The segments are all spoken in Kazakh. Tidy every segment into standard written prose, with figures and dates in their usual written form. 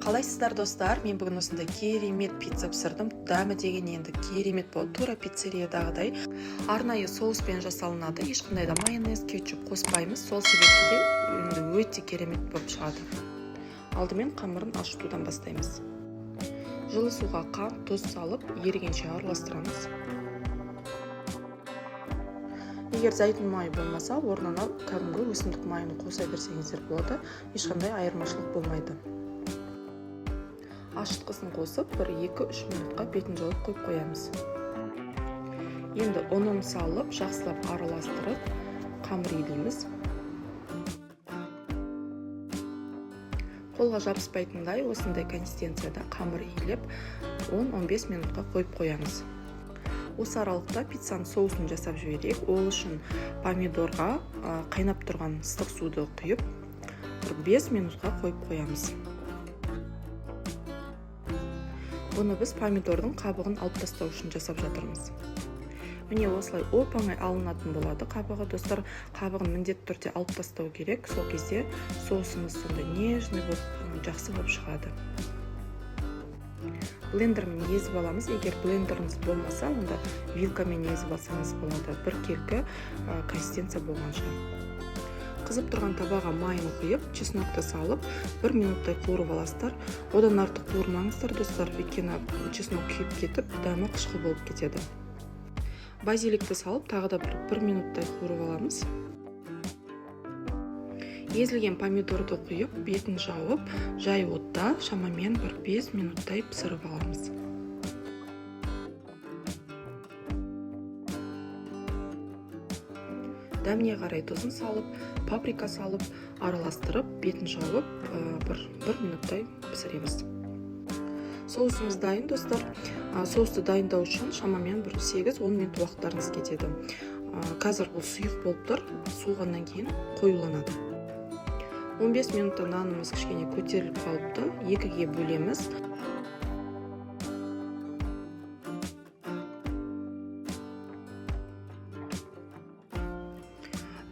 Қалайсыздар достар, мен бүгін осындай керемет пицца пісірдім. Дәмі деген енді керемет болды, тура пиццериядағыдай. Арнайы соуспен жасалынады, ешқандай да майонез, кетчуп қоспаймыз. Сол себепті де өте керемет болып шығады. Алдымен қамырын ашытудан бастаймыз. Жылы суға қант, тұз салып, ерігенше араластырамыз. Егер зәйтүн майы болмаса, орнына кәдімгі өсімдік майын қоса берсеңіздер болады, ешқандай айырмашылық болмайды. Ашытқысын қосып, 1-2-3 минутқа бетін жауып қойып қоямыз. Енді ұнын салып, жақсылап араластырып, қамыр илейміз. Қолға жабыспайтындай осындай консистенцияда қамыр илеп, 10-15 минутқа қойып қоямыз. Осы аралықта пиццаның соусын жасап жіберейік. Ол үшін помидорға қайнап тұрған ыстық суды құйып, 5 минутқа қойып қоямыз. Бұны біз помидордың қабығын алып тастау үшін жасап жатырмыз. Міне осылай оп-оңай алынатын болады қабығы. Достар, қабығын міндетті түрде алып тастау керек. Сол кезде соусымыз сонда нежный болып, жақсы болып шығады. Блендермен езіп аламыз. Егер блендеріңіз болмаса, онда вилкамен езіп алсаңыз болады. Бір келкі консистенция болғанша. Қызып тұрған табаға майын құйып, чеснокты салып, 1 минуттай қуырып аласыздар. Одан артық қуырмаңыздар, достар, өйткені чеснок күйіп кетіп, дәмі қышқыл болып кетеді. Базиликті салып, тағы да 1 минуттай қуырып аламыз. Езілген помидорды құйып, бетін жауып, жай отта шамамен 5 минуттай пісіріп аламыз. Дәміне қарай тұзын салып, паприка салып, араластырып, бетін жауып, 1 минуттай пісіреміз. Соусымыз дайын, достар. Соусты дайындау үшін шамамен 8-10 минут уақыттарыңыз кетеді. Қазір бұл сұйық болып тұр, суығаннан кейін қоюланады. 15 минутта нанымыз кішкене көтеріліп қалыпты, 2-ге бөлеміз.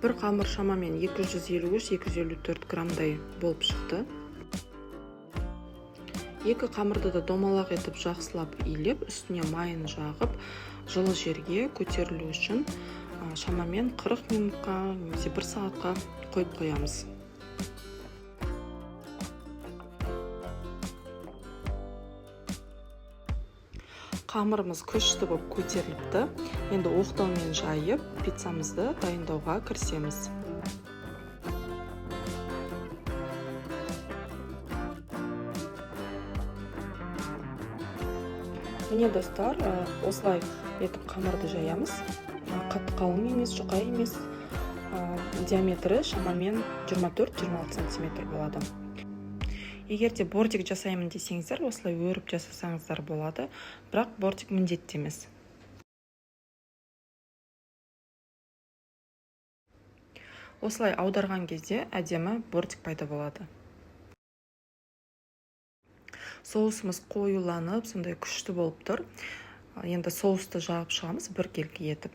Бір қамыр шамамен 253-254 граммдай болып шықты. 2 қамырды да домалақ етіп жақсылап илеп, үстіне майын жағып, жылы жерге көтерілу үшін шамамен 40 минутқа немесе 1 сағатқа қойып қоямыз. Қамырымыз күшті болып көтеріліпті. Енді оқтаумен жайып, пиццамызды дайындауға кірісеміз. Міне, достар, осылай етіп қамырды жаямыз. Қатты қалың емес, жұқа емес. Диаметрі шамамен 24-26 см болады. Егер де бортик жасаймын десеңіздер, осылай өріп жасасаңыздар болады, бірақ бортик міндетті емес. Осылай аударған кезде әдемі бортик пайда болады. Соусымыз қоюланып, сондай күшті болып тұр. Енді соусты жағып шығамыз, бір келкі етіп.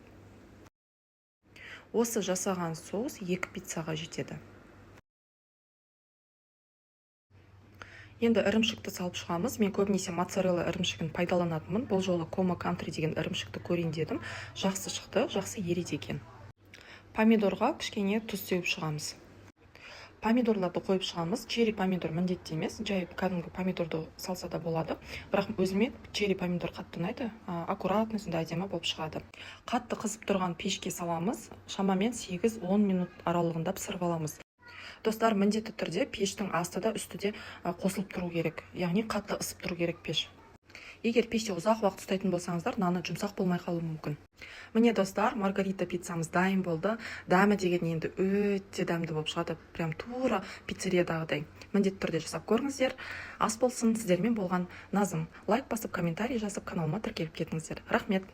Осы жасаған соус 2 пиццаға жетеді. Енді ірімшікті салып шығамыз. Мен көбінесе моцарелла ірімшігін пайдаланатынмын. Бұл жолы Комо Country деген ірімшікті көрейін дедім. Жақсы шықты, жақсы ереді екен. Помидорға кішкене тұз сеуіп шығамыз. Помидорларды қойып шығамыз. Черри помидор міндетті емес. Жай кәдімгі помидорды салса да болады. Бірақ өзіме черри помидор қатты ұнайды. Аккуратный, сонда әдемі болып шығады. Қатты қызып тұрған пешке саламыз. Шамамен 8-10 минут аралығында пісіріп аламыз. Достар, міндетті түрде пештің асты да үсті де қосылып тұру керек. Яғни қатты ысып тұру керек пеш. Егер пеште ұзақ уақыт ұстайтын болсаңыздар, наны жұмсақ болмай қалуы мүмкін. Міне, достар, маргарита пиццамыз дайын болды. Дәмі деген енді өте дәмді болып шығады. Прям тура пиццериядағыдай. Міндетті түрде жасап көріңіздер. Ас болсын, сіздермен болған Назым. Лайк басып, комментарий жазып, каналыма тіркеліп кетіңіздер. Рахмет.